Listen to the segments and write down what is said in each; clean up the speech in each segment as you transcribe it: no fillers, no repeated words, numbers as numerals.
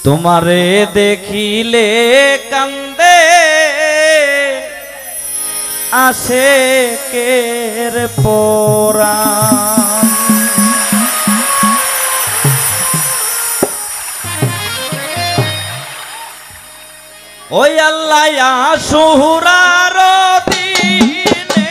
तुम्हारे देखिले कांदे आशिकेर पोरान ओई अल्लाह या शुहुरार दीने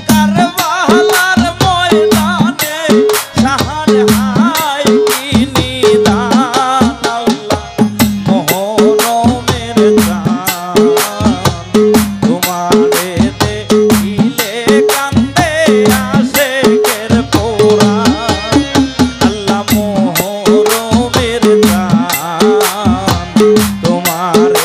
करबलार मयदाने शाहर हाय की निदान अल्लाह मोहरमेर जान तुम्हारे देखिले कांदे आशिकेर पोरान अल्लाह मोहरमेर जान तुम्हारे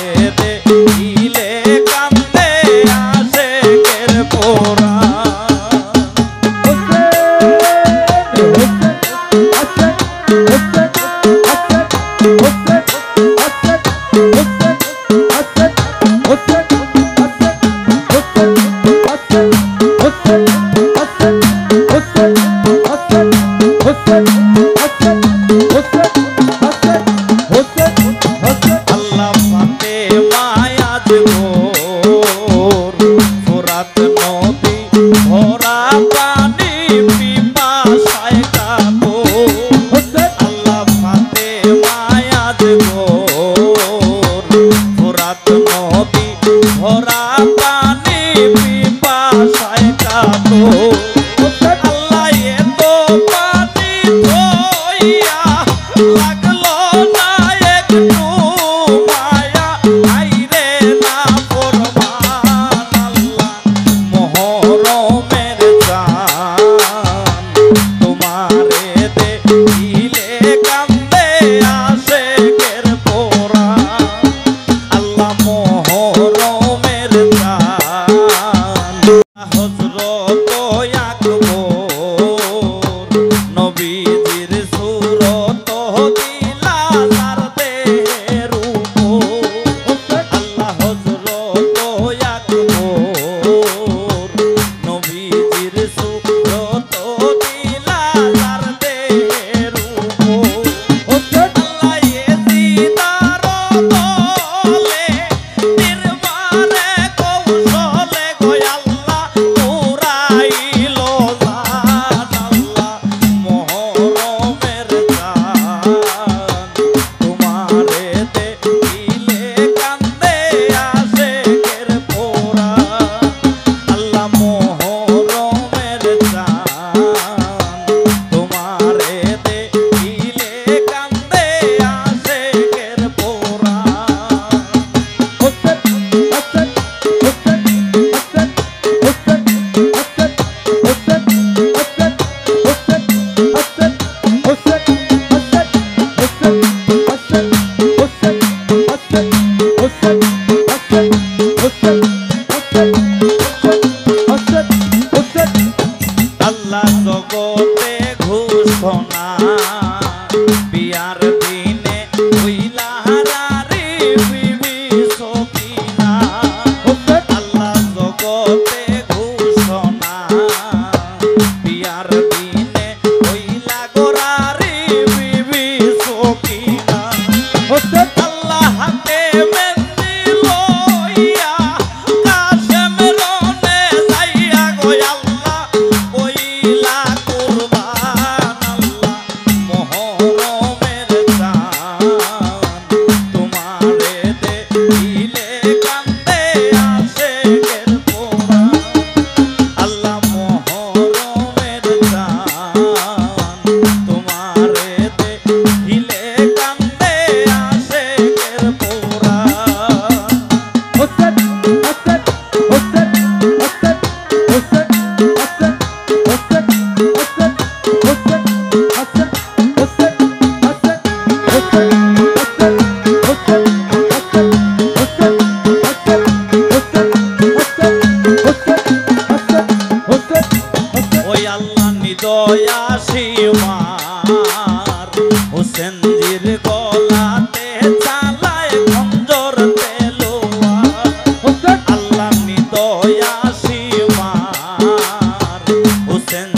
हुसैन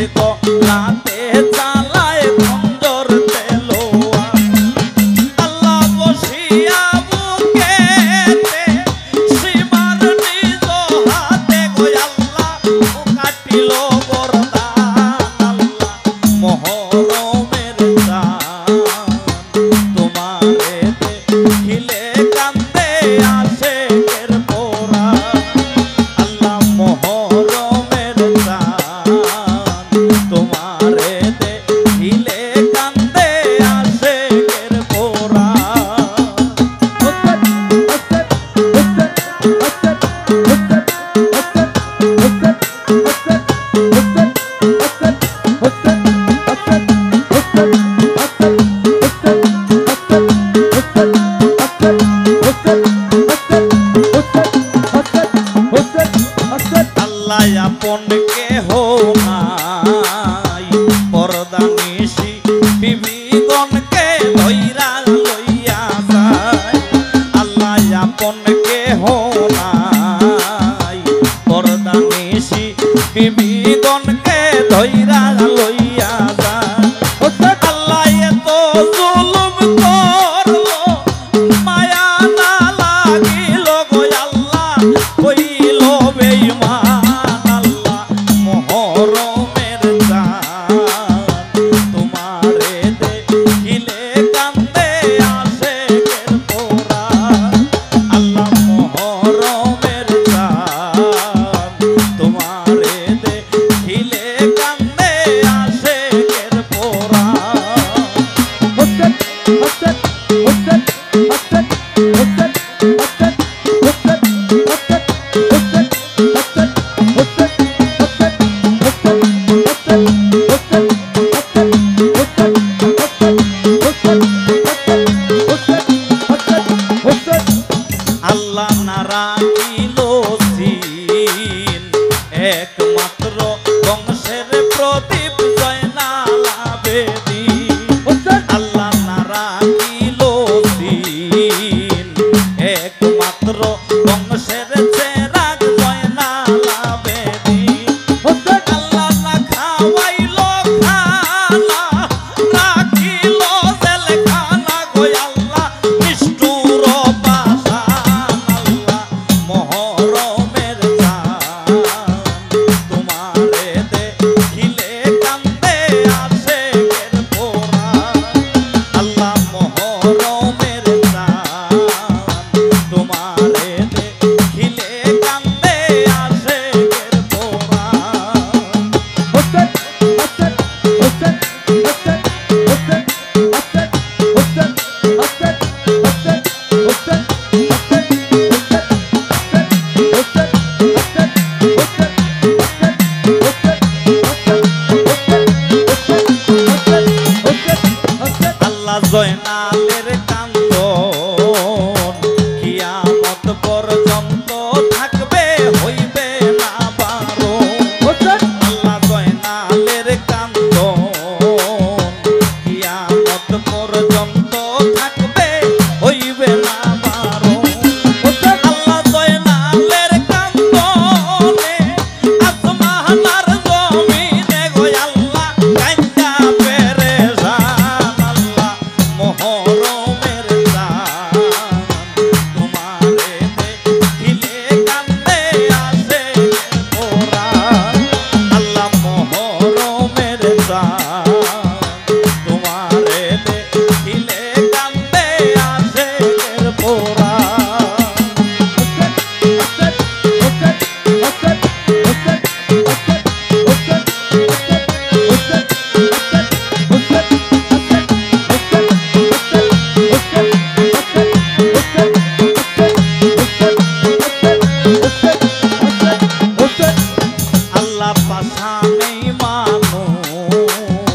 গলাতে চালায় খঞ্জর তেলোয়ার আল্লাহ বসিয়া বুকেতে সীমার নিজ হাতে গো আল্লাহ কাটিল বরদান আল্লাহ মহরমের চাঁদ তোমারে দেখিলে কান্দে আশেকের পোরা আল্লাহ মহরমের চাঁদ তোমারে দেখিলে কান্দে আশেকের পোরা আল্লাহ আপন কেহ নাই পর্দা নিশি বিবিগণকে ধইরা লইয়া যায় আল্লাহ আপন কেহ নাই পর্দা নিশি বিবিগণকে ধইরা লইয়া যায় আল্লাহ এত জুলুম করলো মায়া না লাগিল গো আল্লাহ কইল বেঈমান আল্লাহ মহরমের চাঁদ তোমারে দেখিলে কান্দে আশেকের পোরা আল্লাহ মহরমের চাঁদ তোমারে দেখিলে কান্দে আশেকের পোরা আল্লাহ না রাখিল সিন একমাত্র বংশের প্রদীপ জয়নাল আবেদীন আল্লাহ না রাখিল সিন একমাত্র বংশের চেরাগ জয়নাল আবেদীন আল্লাহ না খাওয়াইল খানা রাখিল জেলখানা গো আল্লাহ নিষ্ঠুর পাষাণ আল্লাহ মহরমের চাঁদ তোমারে দেখিলে কান্দে আশেকের পোরা আল্লাহ মহরমের চাঁদ তোমারে দেখিলে কান্দে আশেকের পোরা আল্লাহ জয়নালের কান্দন কিয়ামত পর্যন্ত থাকবে হইবে না বারণ আল্লাহ জয়নালের কান্দন কিয়ামত পর্যন্ত থাকবে হইবে না বারণ আল্লাহ জয়নালের কান্দনে আসমানার জমিনে গো আল্লাহ কান্দা পেরেশান আল্লাহ মহরমের চাঁদ তোমারে দেখিলে কান্দে আশেকের পোরা আল্লাহ মহরমের চাঁদ তোমারে দেখিলে কান্দে আশেকের পোরা আল্লাহ পাশানেই মানুষ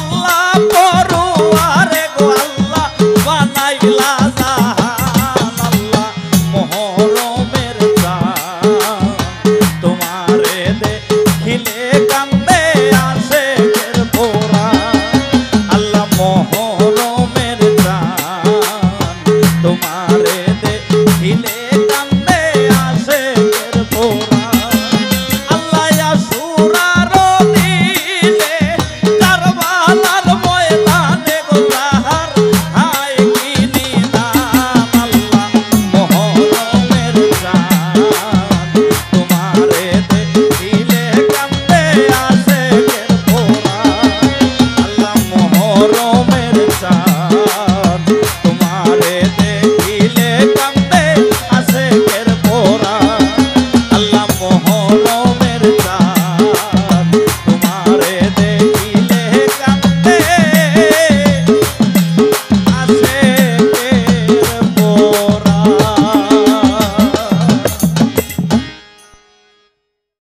আল্লাহ